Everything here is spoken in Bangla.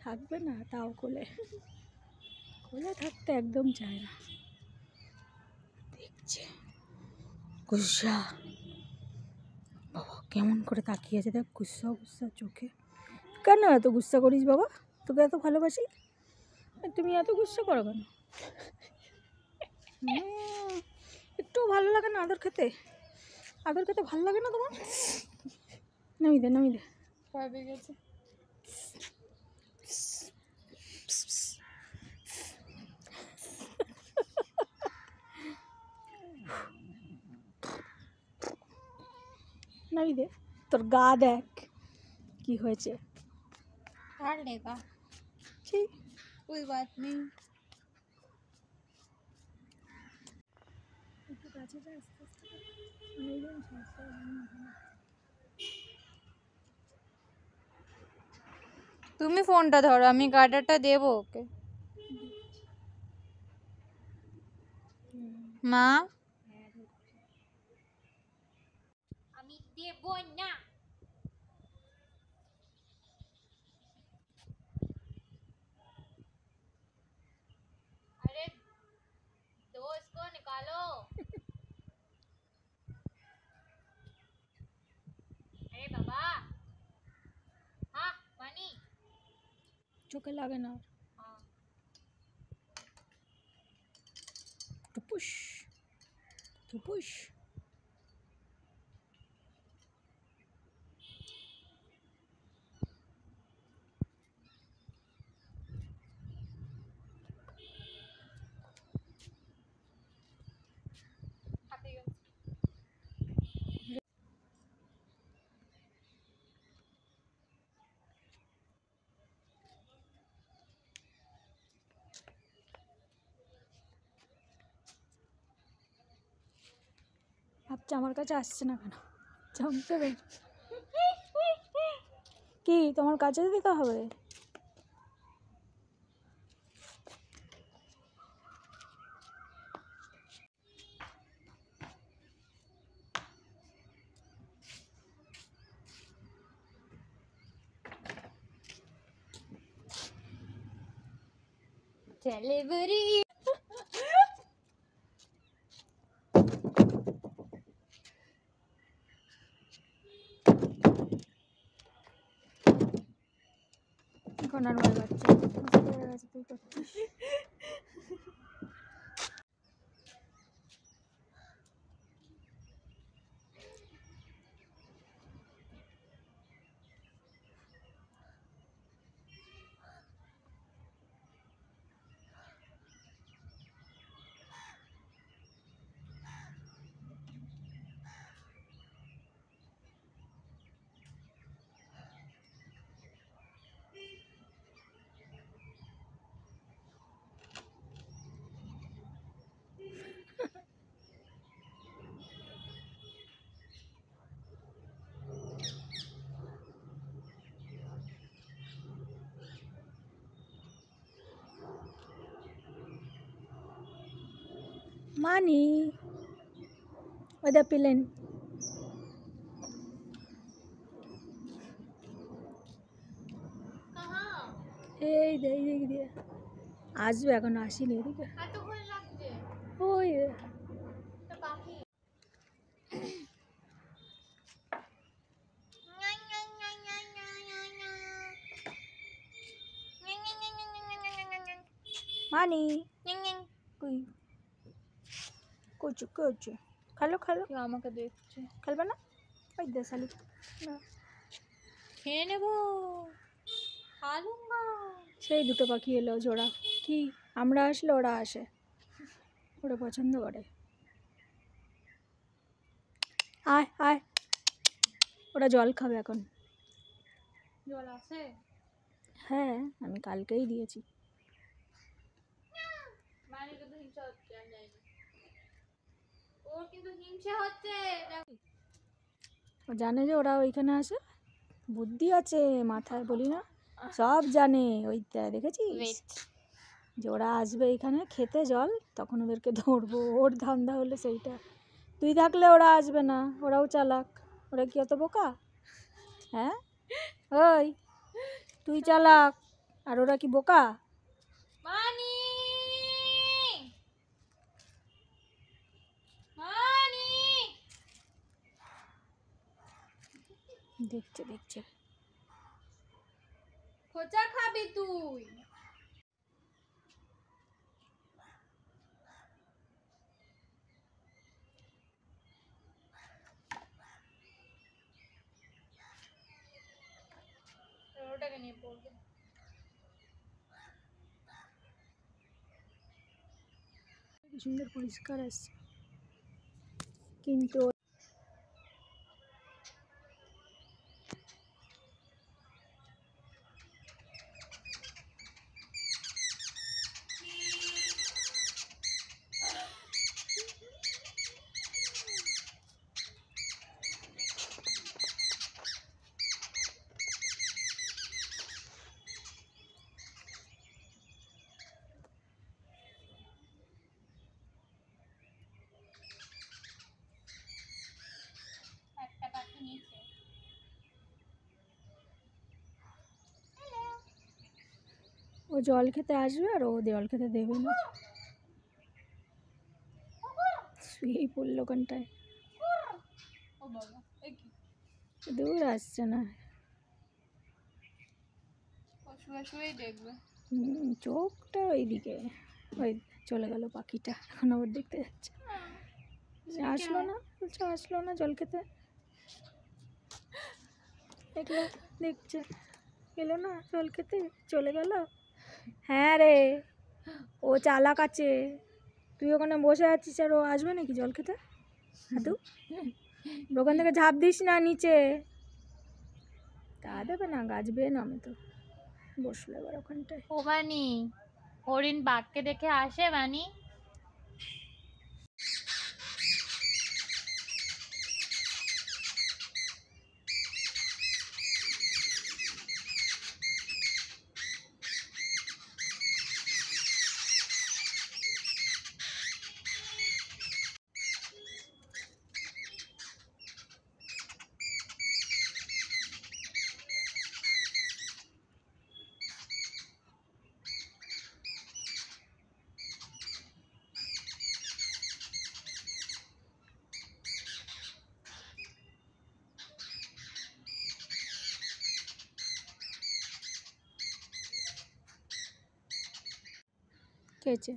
থাকবে না, তাও কোলে কোলে থাকতে একদম চায় না। দেখছে গুসা, বাবা কেমন করে তাকিয়ে আছে দেখ, গুসা গুসা চোখে। কেন এত গুসা করিস বাবা? তোকে এত ভালোবাসি, তুমি এত গুসা করো কেন? একটু ভালো লাগে না আদর খেতে? আদর খেতে ভালো লাগে না তোমার? নামি দে নামি দে। পাবে গেছে। নামি দে। তোর গা দেখ কি হয়েছে। काट लेगा, ठीक कोई बात नहीं। তুমি ফোনটা ধরো, আমি গার্ডারটা দেবো ওকে। মা আমি দেব না। अरे दो इसको निकालो। अरे बाबा, हाँ पानी। चोखे लागे ना। हाँ टुपुश टुपुश। ভাবছে আমার কাছে আসছে না কেন, জানতে হবে কি তোমার কাছে দিতে হবে। डिलीवरी। ঘনার মার বাচ্চা তুই করছিস। মানি ওদের পেলেন। এই দে এই দিয়ে আসবে, এখন আসিনি এদিকে। ওই মানি কই করছো করছো, খেলো খেলো। আমাকে দেখছে, খেলবে না? ওই দে শালি না, খেয়ে নেবো, খা লুঙ্গা। সেই দুটো পাখি এলো জোড়া। কি আমরা আসলে ওরা আসে, ওরা পছন্দ করে। আয় আয়, ওরা জল খাবে এখন। জল আছে? হ্যাঁ আমি কালকেই দিয়েছি। মানে কিন্তু হিংসা হচ্ছে, আমি জানি না। ওর কিন্তু হিংসা হচ্ছে। ও জানে যে ওরা ওইখানে আসে, বুদ্ধি আছে মাথায়, বলি না সব জানে। ওইটা দেখেছিস যে ওরা আসবে এইখানে খেতে জল, তখন ওদেরকে ধরবো। ওর ধান্দা হলে সেইটা। তুই থাকলে ওরা আসবে না, ওরাও চালাক। ওরা কি অত বোকা? হ্যাঁ ওই তুই চালাক, আর ওরা কি বোকা? মানি মানি দেখছে দেখছে। খোঁচা খাবি তুই। ওটাকে নিয়ে পড়বে। কি সুন্দর পরিষ্কার আসছে, কিন্তু একটা পাখি নিচে। ও জল খেতে আসবে আর ও জল খেতে দেবে না, শুয়েই পড়লো ওখানটায়। ও বাবা, এ কি? দূর আসছে না। ও শুয়ে শুয়েই দেখবে। চোখটা ওইদিকে, ওই চলে গেল পাখিটা, এখন আবার দেখতে যাচ্ছে। আসলো না, বলছে আসলো না জল খেতে, দেখলো দেখছে, এলো না জল খেতে, চলে গেল। হ্যাঁ রে, ও চালাক আছে, তুই ওখানে বসে আছিস আর ও আসবে নাকি জল খেতে? হাতু, ওখান থেকে ঝাঁপ দিস না নিচে, তা দেবে না, গাছ বেয়ে নামে তো। বসলো এবার ওখানটায়। ও মানি, হরিণ বাঘকে দেখে আসে মানি? খেয়েছে।